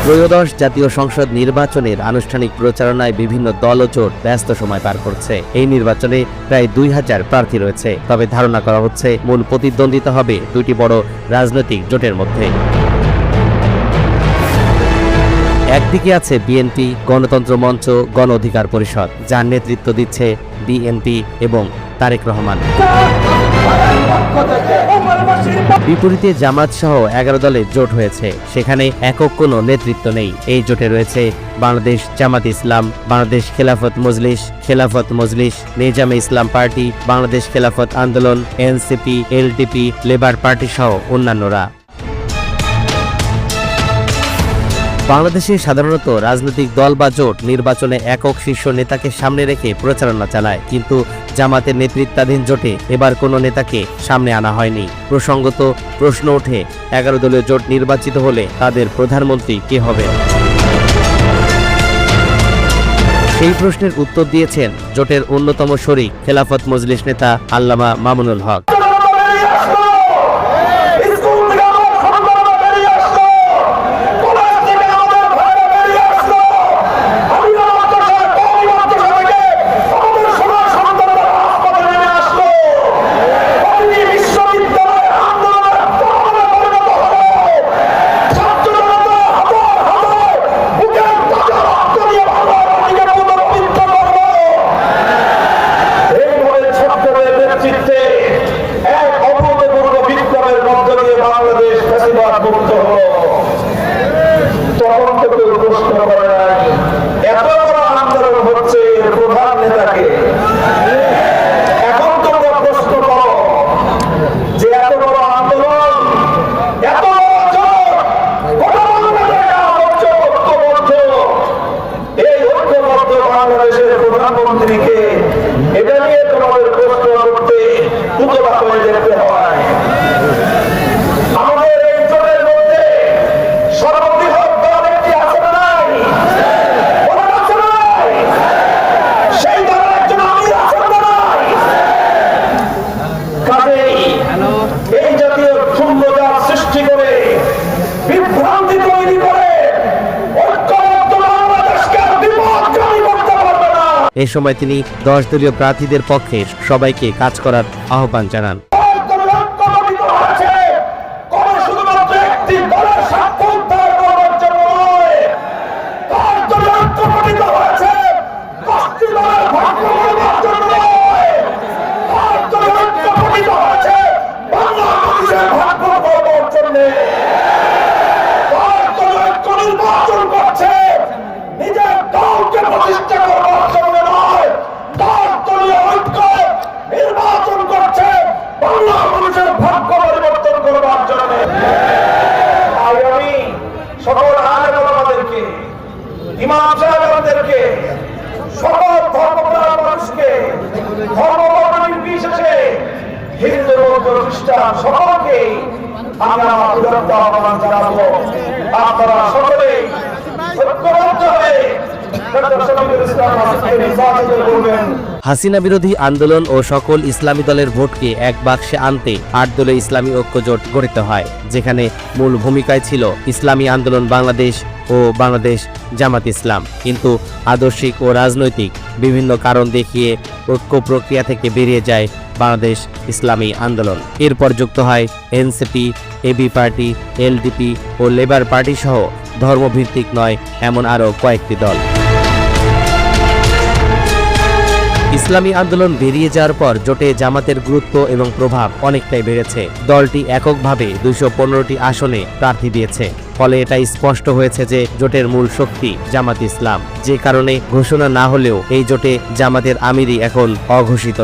ত্রয়োদশ জাতীয় সংসদ নির্বাচনের আনুষ্ঠানিক প্রচারণায় বিভিন্ন দল ও জোট ব্যস্ত সময় পার করছে। এই নির্বাচনে প্রায় 2000 প্রার্থী রয়েছে। তবে ধারণা করা হচ্ছে মূল প্রতিদ্বন্দ্বিতা হবে দুটি বড় রাজনৈতিক জোটের মধ্যে। একদিকে আছে বিএনপি, গণতন্ত্র মঞ্চ, গণ অধিকার পরিষদ, যার নেতৃত্ব দিচ্ছে বিএনপি এবং তারেক রহমান। বিপরীতে জামাত সহ 11 দলের জোট হয়েছে, সেখানে একক কোনো নেতৃত্ব নেই। এই জোটে রয়েছে বাংলাদেশ জামাত ইসলাম, বাংলাদেশ খেলাফত মজলিস, নিজামে ইসলাম পার্টি, বাংলাদেশ খেলাফত আন্দোলন, এনসিপি, এলডিপি, লেবার পার্টি সহ অন্যান্যরা। বাংলাদেশে সাধারণত রাজনৈতিক দল বা জোট নির্বাচনে একক শীর্ষ নেতাকে সামনে রেখে প্রচারণা চালায়, কিন্তু জামাতের নেতৃত্বাধীন জোটে এবার কোনো নেতাকে সামনে আনা হয়নি। প্রসঙ্গত প্রশ্ন ওঠে, 11 দলীয় জোট নির্বাচিত হলে তাদের প্রধানমন্ত্রী কে হবে? সেই প্রশ্নের উত্তর দিয়েছেন জোটের অন্যতম শরিক খেলাফত মজলিস নেতা আল্লামা মামুনুল হক। প্রধানমন্ত্রীকে এটা নিয়ে তোমাদের প্রশ্ন করতে উতলা হয়ে যেতে হয়। আমাদের এই জোটের মধ্যে সর্ববৃহৎ দল একটি আছে না নাই? সেই দলের একজন আমির আছেন না নাই? কাজেই এই জাতীয় শূন্যতার সৃষ্টি করে বিভ্রান্তি তৈরি করে এ সময় তিনি 10 দলীয় প্রার্থীদের পক্ষে সবাইকে কাজ করার আহ্বান জানান। ইমাম সাহেবদেরকে, সকল ধর্মপ্রাণ মানুষকে, ধর্মবর্ণ নির্বিশেষে হিন্দু, বৌদ্ধ, খ্রিস্টান সকলকে আমি আমার বিরুদ্ধ আহ্বান জানাবো, আপনারা সকলেই ঐক্যবদ্ধ হয়ে হাসিনা বিরোধী আন্দোলন ও সকল ইসলামী দলের ভোটকে এক বাক্সে আনতে 8 দলীয় ইসলামী ঐক্য জোট গঠিত হয়, যেখানে মূল ভূমিকায় ছিল ইসলামী আন্দোলন বাংলাদেশ ও বাংলাদেশ জামাত ইসলাম। কিন্তু আদর্শিক ও রাজনৈতিক বিভিন্ন কারণ দেখিয়ে ঐক্য প্রক্রিয়া থেকে বেরিয়ে যায় বাংলাদেশ ইসলামী আন্দোলন। এরপর যুক্ত হয় এনসিপি, এবি পার্টি, এলডিপি ও লেবার পার্টি সহ ধর্মভিত্তিক নয় এমন আরও কয়েকটি দল। ইসলামী আন্দোলন বেরিয়ে যাওয়ার পর জোটে জামাতের গুরুত্ব এবং প্রভাব অনেকটাই বেড়েছে। দলটি এককভাবে 215টি আসনে প্রার্থী দিয়েছে। ফলে এটাই স্পষ্ট হয়েছে যে জোটের মূল শক্তি জামাত ইসলাম, যে কারণে ঘোষণা না হলেও এই জোটে জামাতের আমিরই এখন অঘোষিত।